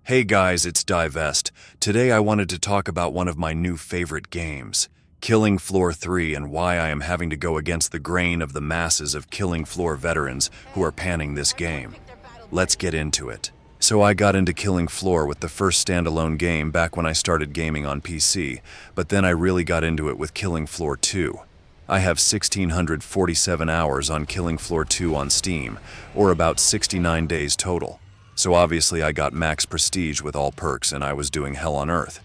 Hey guys, it's Divest. Today I wanted to talk about one of my new favorite games, Killing Floor 3, and why I am having to go against the grain of the masses of Killing Floor veterans who are panning this game. Let's get into it. So I got into Killing Floor with the first standalone game back when I started gaming on PC, but then I really got into it with Killing Floor 2. I have 1,647 hours on Killing Floor 2 on Steam, or about 69 days total. So obviously I got max prestige with all perks and I was doing hell on earth.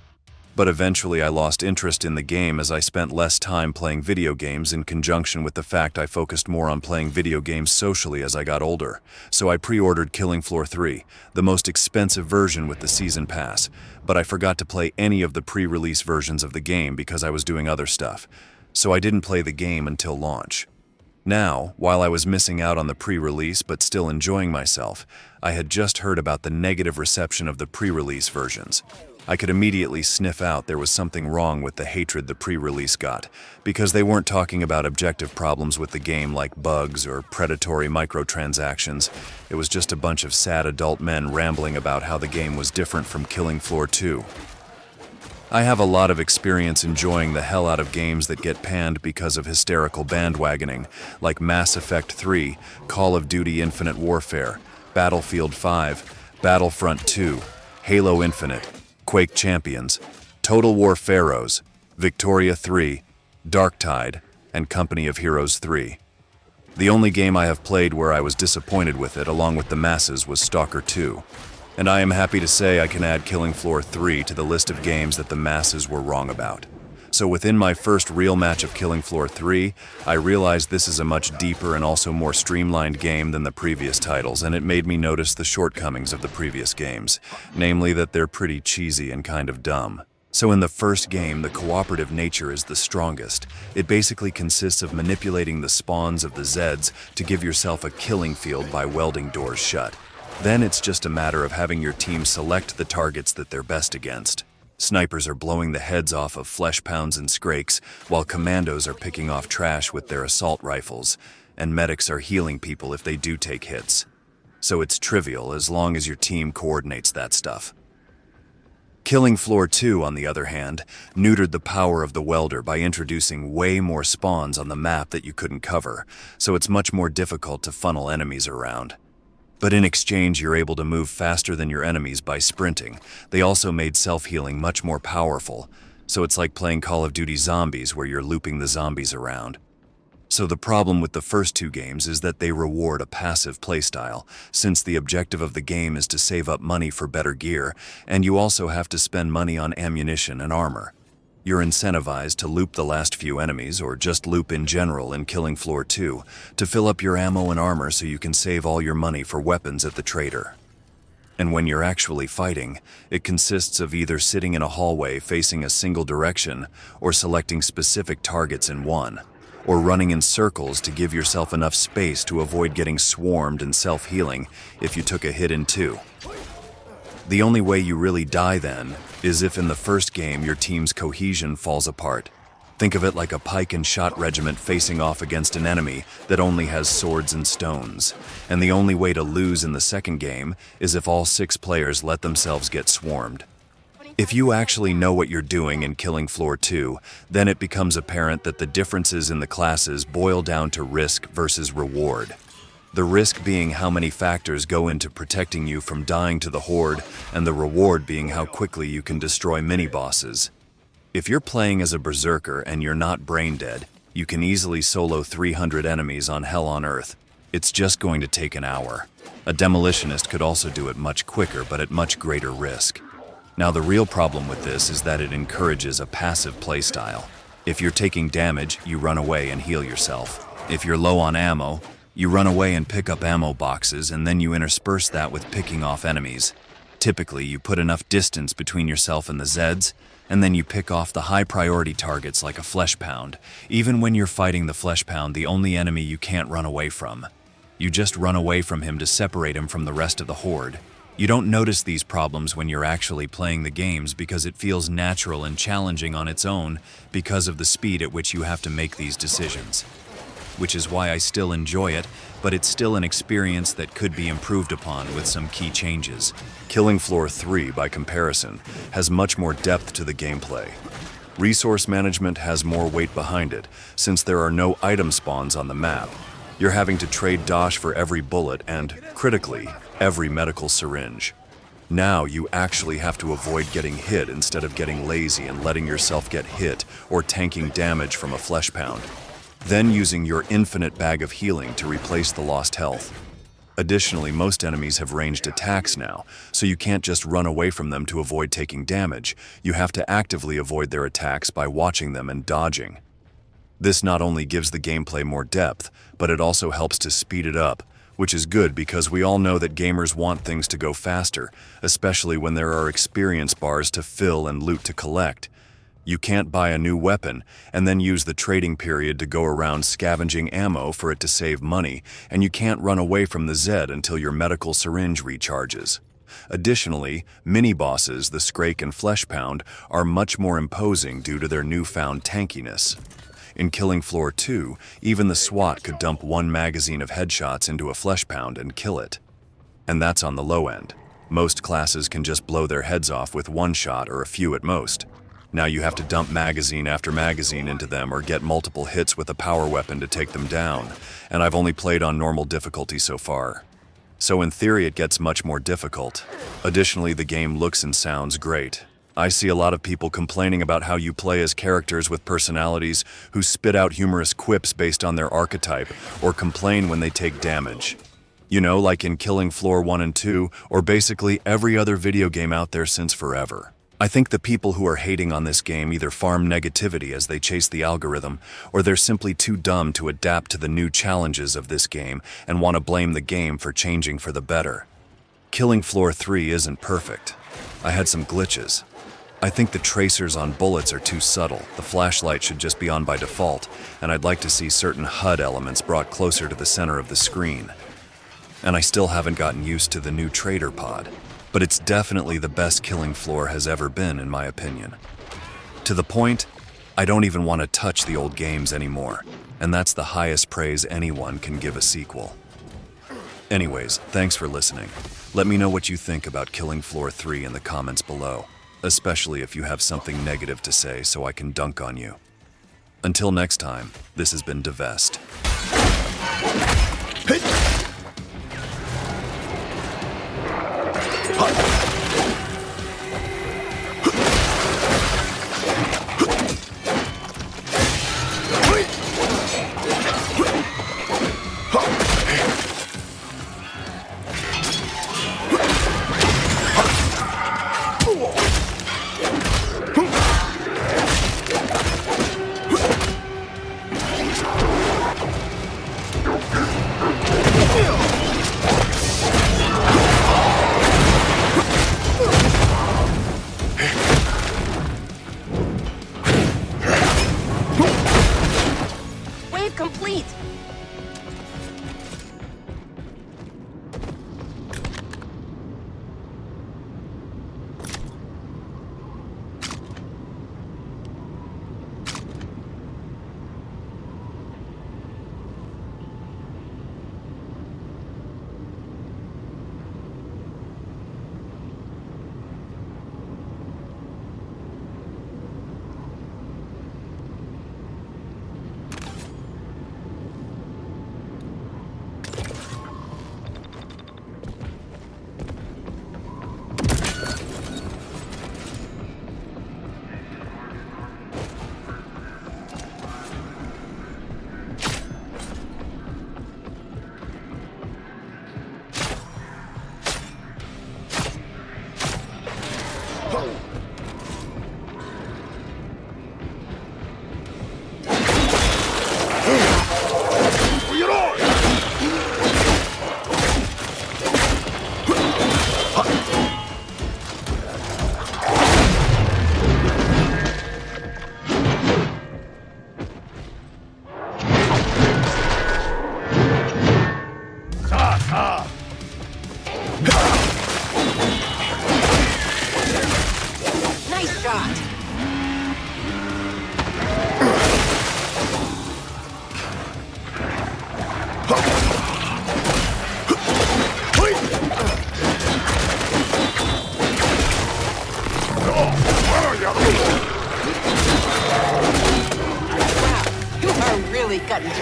But eventually I lost interest in the game as I spent less time playing video games in conjunction with the fact I focused more on playing video games socially as I got older. So I pre-ordered Killing Floor 3, the most expensive version with the season pass, but I forgot to play any of the pre-release versions of the game because I was doing other stuff. So I didn't play the game until launch. Now, while I was missing out on the pre-release but still enjoying myself, I had just heard about the negative reception of the pre-release versions. I could immediately sniff out there was something wrong with the hatred the pre-release got, because they weren't talking about objective problems with the game like bugs or predatory microtransactions. It was just a bunch of sad adult men rambling about how the game was different from Killing Floor 2. I have a lot of experience enjoying the hell out of games that get panned because of hysterical bandwagoning, like Mass Effect 3, Call of Duty Infinite Warfare, Battlefield 5, Battlefront 2, Halo Infinite, Quake Champions, Total War Pharaohs, Victoria 3, Darktide, and Company of Heroes 3. The only game I have played where I was disappointed with it, along with the masses, was Stalker 2. And I am happy to say I can add Killing Floor 3 to the list of games that the masses were wrong about. So within my first real match of Killing Floor 3, I realized this is a much deeper and also more streamlined game than the previous titles, and it made me notice the shortcomings of the previous games, namely that they're pretty cheesy and kind of dumb. So in the first game, the cooperative nature is the strongest. It basically consists of manipulating the spawns of the Zeds to give yourself a killing field by welding doors shut. Then it's just a matter of having your team select the targets that they're best against. Snipers are blowing the heads off of flesh pounds and skrakes, while commandos are picking off trash with their assault rifles, and medics are healing people if they do take hits. So it's trivial as long as your team coordinates that stuff. Killing Floor 2, on the other hand, neutered the power of the welder by introducing way more spawns on the map that you couldn't cover, so it's much more difficult to funnel enemies around. But in exchange, you're able to move faster than your enemies by sprinting. They also made self-healing much more powerful, so it's like playing Call of Duty Zombies where you're looping the zombies around. So the problem with the first two games is that they reward a passive playstyle, since the objective of the game is to save up money for better gear, and you also have to spend money on ammunition and armor. You're incentivized to loop the last few enemies, or just loop in general in Killing Floor 2, to fill up your ammo and armor so you can save all your money for weapons at the trader. And when you're actually fighting, it consists of either sitting in a hallway facing a single direction, or selecting specific targets in one, or running in circles to give yourself enough space to avoid getting swarmed and self-healing if you took a hit in 2. The only way you really die then is if in the first game your team's cohesion falls apart. Think of it like a pike and shot regiment facing off against an enemy that only has swords and stones. And the only way to lose in the second game is if all 6 players let themselves get swarmed. If you actually know what you're doing in Killing Floor 2, then it becomes apparent that the differences in the classes boil down to risk versus reward. The risk being how many factors go into protecting you from dying to the Horde, and the reward being how quickly you can destroy mini-bosses. If you're playing as a berserker and you're not brain dead, you can easily solo 300 enemies on Hell on Earth. It's just going to take an hour. A demolitionist could also do it much quicker, but at much greater risk. Now the real problem with this is that it encourages a passive playstyle. If you're taking damage, you run away and heal yourself. If you're low on ammo, you run away and pick up ammo boxes, and then you intersperse that with picking off enemies. Typically, you put enough distance between yourself and the Zeds, and then you pick off the high-priority targets like a flesh pound. Even when you're fighting the flesh pound, the only enemy you can't run away from. You just run away from him to separate him from the rest of the Horde. You don't notice these problems when you're actually playing the games because it feels natural and challenging on its own because of the speed at which you have to make these decisions. which is why I still enjoy it, but it's still an experience that could be improved upon with some key changes. Killing Floor 3, by comparison, has much more depth to the gameplay. Resource management has more weight behind it, since there are no item spawns on the map. You're having to trade dosh for every bullet and, critically, every medical syringe. Now you actually have to avoid getting hit instead of getting lazy and letting yourself get hit or tanking damage from a flesh pound. Then using your infinite bag of healing to replace the lost health. Additionally, most enemies have ranged attacks now, so you can't just run away from them to avoid taking damage. You have to actively avoid their attacks by watching them and dodging. This not only gives the gameplay more depth, but it also helps to speed it up, which is good because we all know that gamers want things to go faster, especially when there are experience bars to fill and loot to collect. You can't buy a new weapon and then use the trading period to go around scavenging ammo for it to save money, and you can't run away from the Zed until your medical syringe recharges. Additionally, mini-bosses, the Scrake and Flesh Pound, are much more imposing due to their newfound tankiness. In Killing Floor 2, even the SWAT could dump one magazine of headshots into a Flesh Pound and kill it. And that's on the low end. Most classes can just blow their heads off with one shot or a few at most. Now you have to dump magazine after magazine into them or get multiple hits with a power weapon to take them down, and I've only played on normal difficulty so far. So in theory it gets much more difficult. Additionally, the game looks and sounds great. I see a lot of people complaining about how you play as characters with personalities who spit out humorous quips based on their archetype, or complain when they take damage. You know, like in Killing Floor 1 and 2, or basically every other video game out there since forever. I think the people who are hating on this game either farm negativity as they chase the algorithm, or they're simply too dumb to adapt to the new challenges of this game and want to blame the game for changing for the better. Killing Floor 3 isn't perfect. I had some glitches. I think the tracers on bullets are too subtle. The flashlight should just be on by default, and I'd like to see certain HUD elements brought closer to the center of the screen. And I still haven't gotten used to the new trader pod, but it's definitely the best Killing Floor has ever been, in my opinion. To the point, I don't even want to touch the old games anymore, and that's the highest praise anyone can give a sequel. Anyways, thanks for listening. Let me know what you think about Killing Floor 3 in the comments below, especially if you have something negative to say so I can dunk on you. Until next time, this has been Devest. Complete! Nice shot! really cut into it.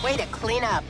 Way to clean up.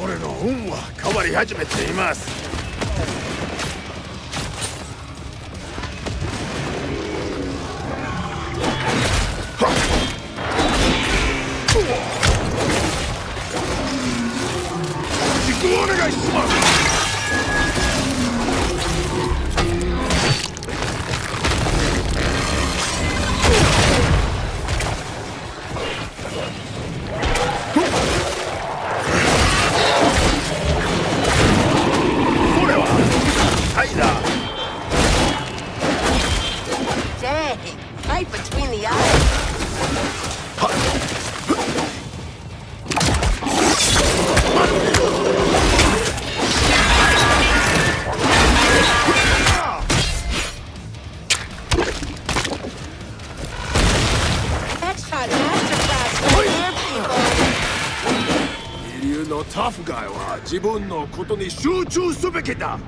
俺の運は変わり始めています。軸お願いします。Dang, right between the eyes. Headshot masterclass right there, people. 二流のタフガイは自分のことに集中すべきだ。